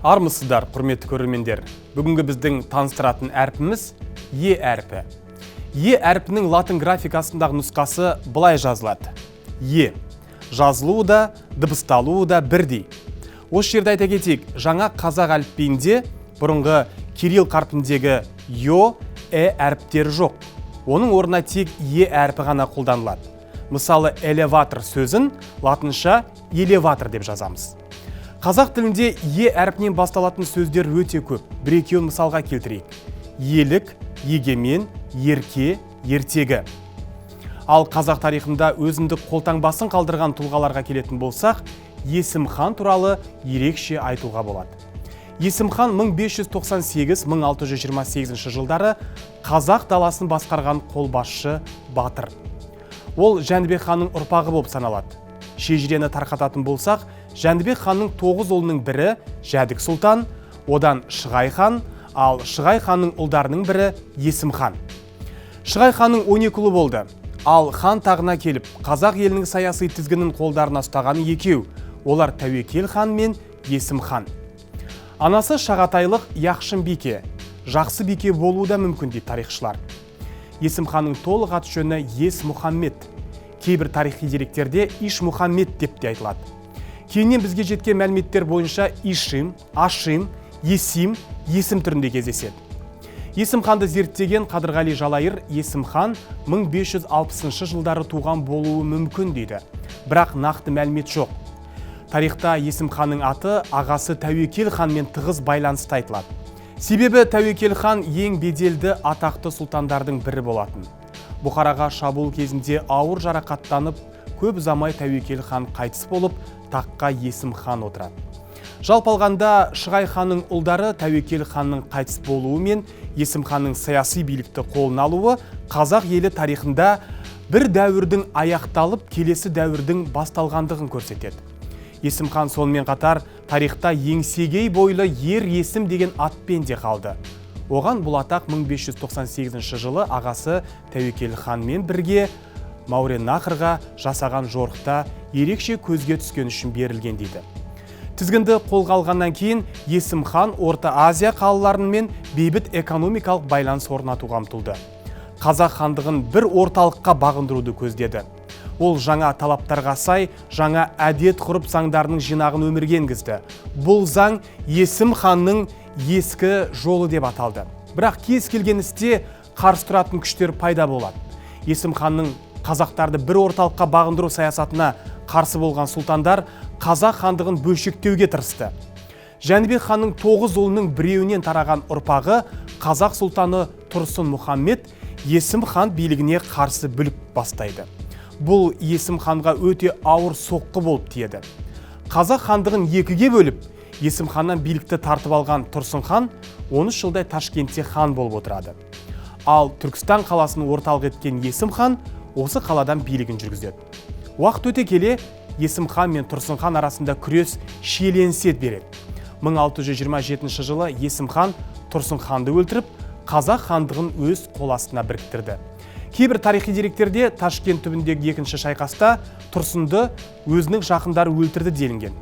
Армысыздар, құрметті көрермендер. Бүгінгі біздің таныстыратын әрпіміз Е әрпі. Е әрпінің латын графикасындағы нұсқасы былай жазылады. Е. Жазылуы да, дыбысталуы да бірдей. Осы жерде айта кетейік, жаңа қазақ әліпбиінде бұрынғы кирилл қарпіндегі Йо, әріптері жоқ. Оның орнына тек Е әрпі ғана қолданылады. Мысалы, элеватор сөзін латынша элеватор деп жазамыз. Қазақ тілінде Е әрпінен басталатын сөздер өте көп. Бір-екеуін мысалға келтірейік. Елік, егемен, ерке, ертегі. Ал қазақ тарихында өзіндік қолтаңбасын қалдырған тұлғаларға келетін болсақ, Есім хан туралы ерекше айтуға болады. Есім хан 1598-1628 жылдары қазақ даласын басқарған қолбасшы батыр. Ол Жәнібек ханның ұрпағы болып саналады. Шежірені тарқататын болсақ, Жәнібек ханның 9 ұлының бірі Жәдік сұлтан, одан Шығай хан, ал Шығай ханның ұлдарының бірі Есім хан. Шығай ханның 12 ұлы болды, ал хан тағына келіп, қазақ елінің саяси тізгінін қолдарына ұстағаны екеу, олар Тәуекел хан мен Есім хан. Анасы Шағатайлық Яқшым бике, жақсы бике болуы да мүмкін дейді тарихшылар. Есім ханның толық аты жөні Ес Мұхаммед. Кейбір тарихи деректерде Иш Мұхаммед деп те айтылады. Кейіннен бізге жеткен мәліметтер бойынша Ишим, Ашим, Есим, Есім түрінде кездеседі. Есім ханды зерттеген Қадырғали Жалайыр Есім хан 1560 жылдары туған болуы мүмкін дейді. Бірақ нақты мәлімет жоқ. Тарихта Есім ханның аты ағасы Тәуекел ханмен тығыз байланысты айтылады. Себебі Тәуекел хан ең беделді атақты сұлтандардың бірі болатын. Бұхараға шабуыл кезінде ауыр жарақаттанып, көп ұзамай Тәуекел хан қайтыс болып, таққа Есім хан отырады. Жалпы алғанда Шығай ханның ұлдары Тәуекел ханның қайтыс болуы мен Есім ханның саяси билікті қолына алуы қазақ елі тарихында бір дәуірдің аяқталып, келесі дәуірдің басталғандығын көрсетеді. Есім хан сонымен қатар тарихта еңсегей бойлы ер Есім деген атпен де қалды. Оған бұл атақ 1598 жылы ағасы Тәуекел ханмен бірге Мауреннахрға жасаған жорықта ерекше көзге түскен үшін берілген дейді. Тізгінді қолға алғаннан кейін Есім хан Орта Азия қалаларымен бейбіт экономикалық байланыс орнатуға ұмтылды. Қазақ хандығын бір орталыққа бағындыруды көздеді. Ол жаңа талаптарға сай, жаңа әдет ғұрып заңдарының жинағын өмірге енгізді. Бұл заң Есім ханның ескі жолы деп аталды. Бірақ кез келген істе қарсы тұратын күштер пайда болады. Есім ханның қазақтарды бір орталыққа бағындыру саясатына қарсы болған сұлтандар қазақ хандығын бөлшектеуге тырысты. Жәнібек ханның 9 ұлының біреуінен тараған ұрпағы қазақ сұлтаны Тұрсын Мұхаммед Есім хан билігіне қарсы бүлік бастайды. Бұл Есім ханға өте ауыр соққы болып тиеді. Қазақ хандығын екіге бөліп, Есім ханнан билікті тартып алған Тұрсын хан 13 жылдай Ташкентте хан болып отырады. Ал Түркістан қаласын орталық еткен Есім хан осы қаладан билігін жүргізеді. Уақыт өте келе Есім хан мен Тұрсын хан арасында күрес шиеленісе береді. 1627 жылы Есім хан Тұрсын ханды өлтіріп, қазақ хандығын өз қол астына біріктірді. Кейбір тарихи деректерде Ташкент түбіндегі екінші шайқаста Тұрсынды өзінің жақындары өлтірді делінген.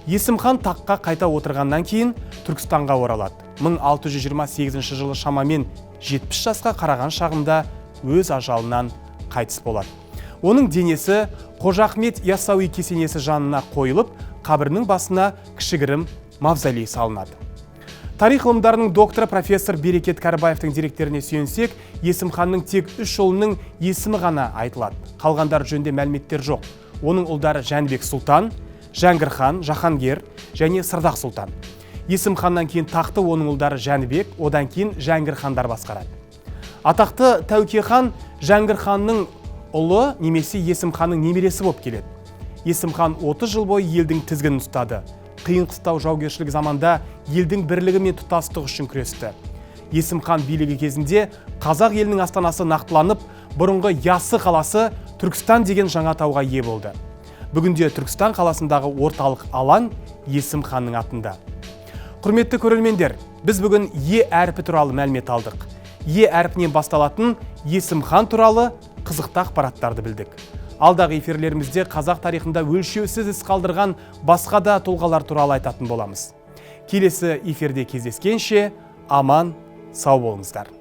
Есім хан таққа қайта отырғаннан кейін Түркістанға оралады. 1628 жылы шамамен 70 жасқа қараған шағында өз ажалынан қайтыс болады. Оның денесі Қожа Ахмет Яссауи кесенесі жанына қойылып, қабірінің басына кішігірім мавзолей салынады. Тарих ғылымдарының докторы профессор Берекет Кәрібаевтың деректеріне сүйенсек, Есім ханның тек 3 ұлының есімі ғана айтылады. Қалғандар жөнінде мәліметтер жоқ. Оның ұлдары Жәнібек сұлтан, Жәңгір хан, Жаһангер және Сырдақ сұлтан. Есім ханнан кейін тақты оның ұлдары Жәнібек, одан кейін Жәңгір хандар басқарады. Атақты Тәуке хан Жәңгір ханның ұлы немесе Есім ханның немересі болып келеді. Есім хан 30 жыл бойы елдің тізгінін ұстады. Қиын қыстау жаугершілік заманда елдің бірлігі мен тұтастығы үшін күресті. Есім хан билігі кезінде қазақ елінің астанасы нақтыланып, бұрынғы Яссы қаласы Түркістан деген жаңа атауға ие болды. Бүгінде Түркістан қаласындағы орталық алаң Есім ханның атында. Құрметті көрермендер, біз бүгін Е әрпі туралы мәлімет алдық. Е әрпінен басталатын Есім хан туралы қызықты ақпараттарды білдік. Алдағы эфирлерімізде қазақ тарихында өлшеусіз із қалдырған басқа да тұлғалар туралы айтатын боламыз. Келесі эфирде кездескенше аман сау болыңыздар.